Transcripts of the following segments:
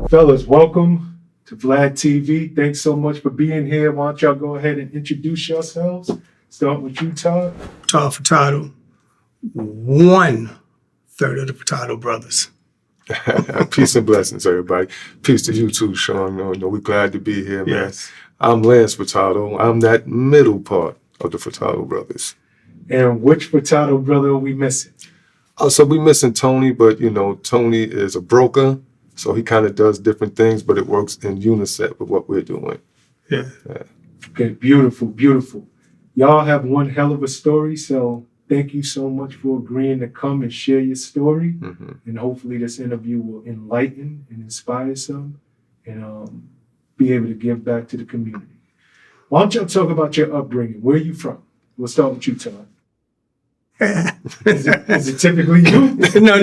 Fellas, welcome to Vlad TV. Thanks so much for being here. Why don't y'all go ahead and introduce yourselves? Start with you, Todd. Todd Feurtado, 1/3 of the Feurtado Brothers. Peace and blessings, everybody. Peace to you too, Shawn. We're glad to be here, man. Yes. I'm Lance Feurtado. I'm that middle part of the Feurtado Brothers. And which Feurtado brother are we missing? So we're missing Tony, but Tony is a broker, so he kind of does different things, but it works in unison with what we're doing. Yeah. Okay, beautiful, beautiful. Y'all have one hell of a story, so thank you so much for agreeing to come and share your story. Mm-hmm. And hopefully this interview will enlighten and inspire some and be able to give back to the community. Why don't y'all talk about your upbringing? Where are you from? We'll start with you, Todd. Is it typically you? No.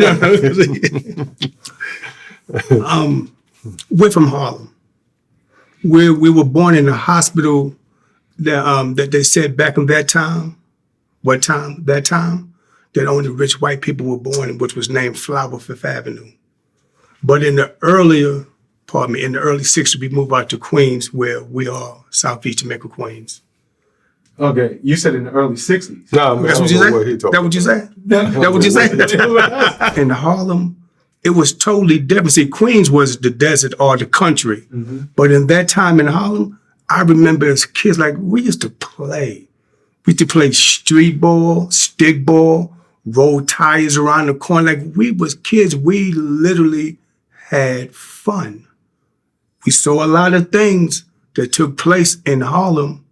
We're from Harlem. We were born in a hospital that they said back in that time, that only rich white people were born, which was named Flower Fifth Avenue. But in the early 60s, we moved out to Queens, where we are, Southeast Jamaica, Queens. Okay, you said in the early 60s. No, That's what you said? That what you said? That what you said? In Harlem, it was totally different. See, Queens was the desert or the country. Mm-hmm. But in that time in Harlem, I remember as kids, like, we used to play. We used to play street ball, stick ball, roll tires around the corner. Like, we was kids. We literally had fun. We saw a lot of things that took place in Harlem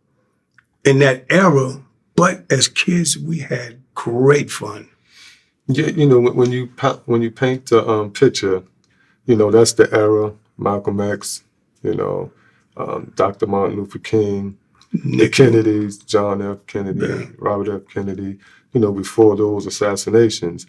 in that era, but as kids, we had great fun. Yeah, when you paint the picture, that's the era. Malcolm X, Dr. Martin Luther King, the Kennedys, John F. Kennedy, Robert F. Kennedy, before those assassinations.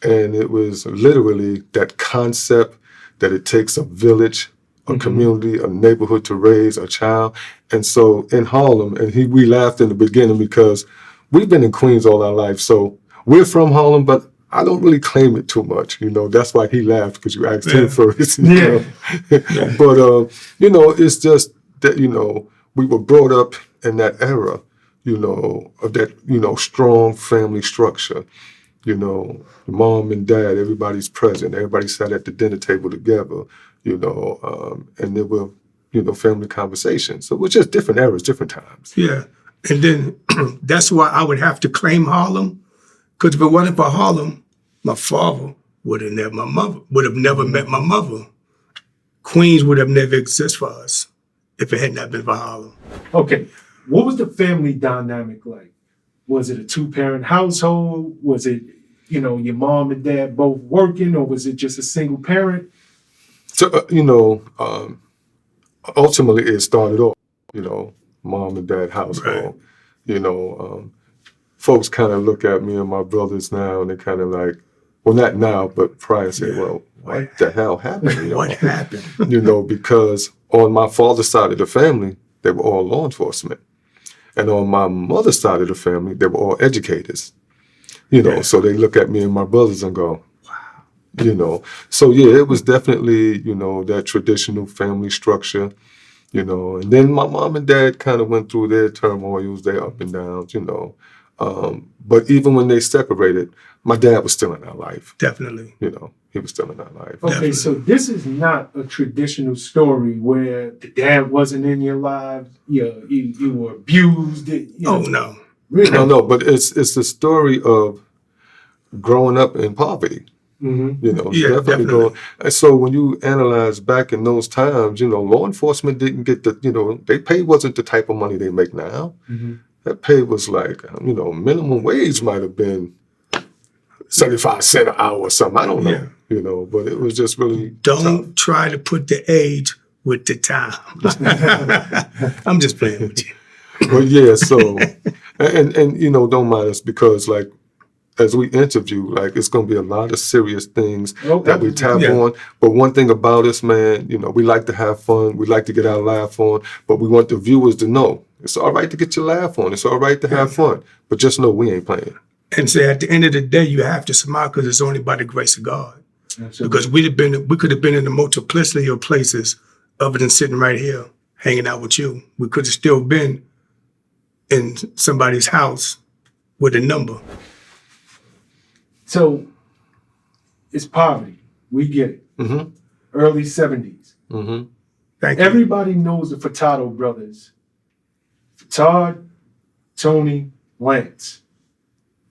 And it was literally that concept that it takes a village, a community, a neighborhood to raise a child. And so in Harlem, and we laughed in the beginning because we've been in Queens all our life. So we're from Harlem, but I don't really claim it too much. That's why he laughed, because you asked him first. But, it's just that, we were brought up in that era, of that, strong family structure. Mom and dad, everybody's present. Everybody sat at the dinner table together, and there were, family conversations. So it was just different eras, different times. Yeah. And then that's why I would have to claim Harlem. Because if it wasn't for Harlem, my father would have never met my mother. Queens would have never existed for us if it had not been for Harlem. Okay. What was the family dynamic like? Was it a 2-parent household? Was it, your mom and dad both working, or was it just a single parent? So, ultimately it started off, mom and dad household. Right. Folks kind of look at me and my brothers now, and they kind of like, well, not now, but prior, say, well, what the hell happened? What happened? Because on my father's side of the family, they were all law enforcement. And on my mother's side of the family, they were all educators. So they look at me and my brothers and go, wow. So yeah, it was definitely, that traditional family structure, and then my mom and dad kind of went through their turmoils, their up and downs, but even when they separated, my dad was still in our life. Definitely. He was still in our life. Okay, Definitely. So this is not a traditional story where the dad wasn't in your lives, you were abused. Oh, no. Really? No, but it's the story of growing up in poverty. Mm-hmm. Definitely. And so when you analyze back in those times, law enforcement didn't get their pay wasn't the type of money they make now. Mm-hmm. That pay was like, minimum wage might have been 75 cents an hour or something. I don't know, but it was just really Don't tough. try to put the age with the time. I'm just playing with you. But yeah, so, and don't mind us, because like, as we interview, like, it's going to be a lot of serious things that we tap on. But one thing about us, man, we like to have fun. We like to get our laugh on, but we want the viewers to know it's all right to get your laugh on. It's all right to have fun, but just know we ain't playing. And say, at the end of the day, you have to smile, because it's only by the grace of God. Absolutely. Because we could have been in a multiplicity of places other than sitting right here hanging out with you. We could have still been in somebody's house with a number. So it's poverty. We get it. Mm-hmm. Early 70s. Mm-hmm. Thank you. Everybody knows the Feurtado Brothers. Todd, Tony, Lance.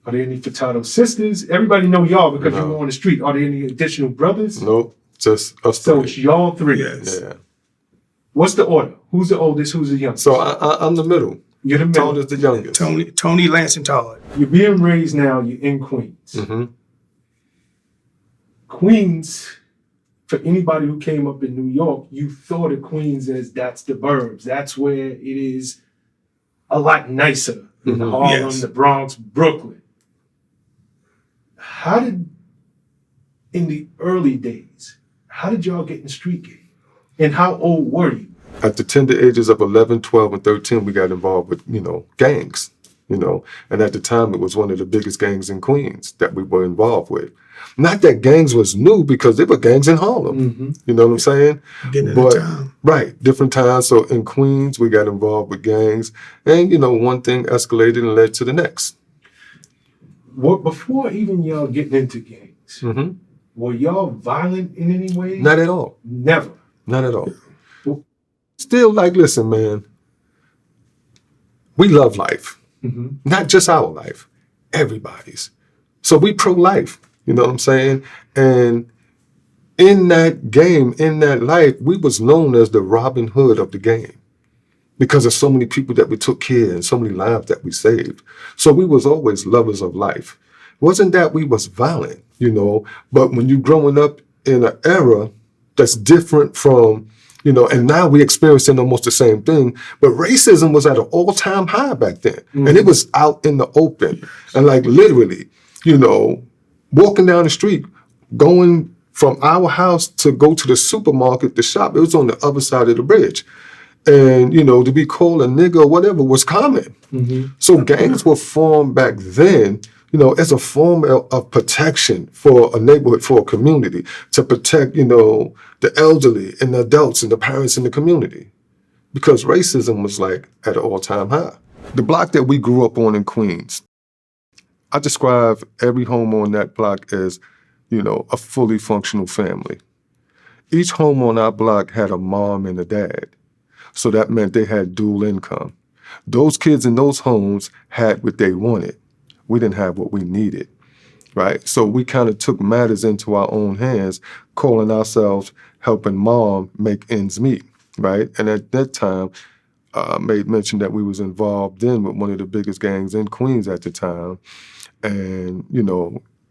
Are there any Feurtado sisters? Everybody know y'all because you No. were on the street. Are there any additional brothers? Nope, just us So three. it's y'all three. Yes. Yeah. What's the order? Who's the oldest? Who's the youngest? So I'm the middle. You're the middle. Todd is the youngest. Tony, Lance, and Todd. You're being raised now. You're in Queens. Mm-hmm. Queens, for anybody who came up in New York, you thought of Queens as that's the burbs. That's where it is a lot nicer than the Mhm. Harlem, Yes. the Bronx, Brooklyn. How did, in the early days, how did y'all get in the street game? And how old were you? At the tender ages of 11, 12, and 13, we got involved with, gangs, And at the time, it was one of the biggest gangs in Queens that we were involved with. Not that gangs was new, because there were gangs in Harlem. Mm-hmm. You know what I'm saying? Getting But- at the time. Right, different times. So in Queens, we got involved with gangs. And, one thing escalated and led to the next. What, before even y'all getting into gangs, Mm-hmm. were y'all violent in any way? Not at all. Never. Not at all. Still, listen, man. We love life. Mm-hmm. Not just our life, everybody's. So we pro-life, you know what I'm saying? And in that game, in that life, we was known as the Robin Hood of the game because of so many people that we took care of and so many lives that we saved. So we was always lovers of life. Wasn't that we was violent, but when you growing up in an era that's different from, and now we're experiencing almost the same thing, but racism was at an all-time high back then. Mm-hmm. And it was out in the open. And literally, walking down the street, going from our house to go to the supermarket, the shop, it was on the other side of the bridge. And, to be called a nigger or whatever was common. Mm-hmm. So gangs were formed back then, as a form of protection for a neighborhood, for a community, to protect, the elderly and the adults and the parents in the community. Because racism was at an all-time high. The block that we grew up on in Queens, I describe every home on that block as, a fully functional family. Each home on our block had a mom and a dad. So that meant they had dual income. Those kids in those homes had what they wanted. We didn't have what we needed, right? So we kind of took matters into our own hands, calling ourselves helping mom make ends meet, right? And at that time, I made mention that we was involved with one of the biggest gangs in Queens at the time. And,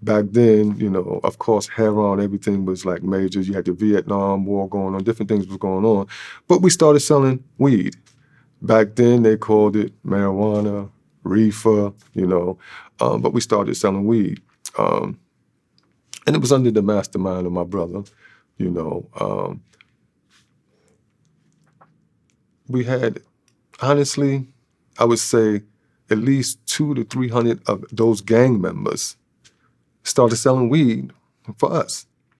back then, of course, heroin, everything was major. You had the Vietnam War going on, different things was going on. But we started selling weed. Back then, they called it marijuana, reefer, but we started selling weed. And it was under the mastermind of my brother, We had, honestly, I would say at least 200 to 300 of those gang members started selling weed for us.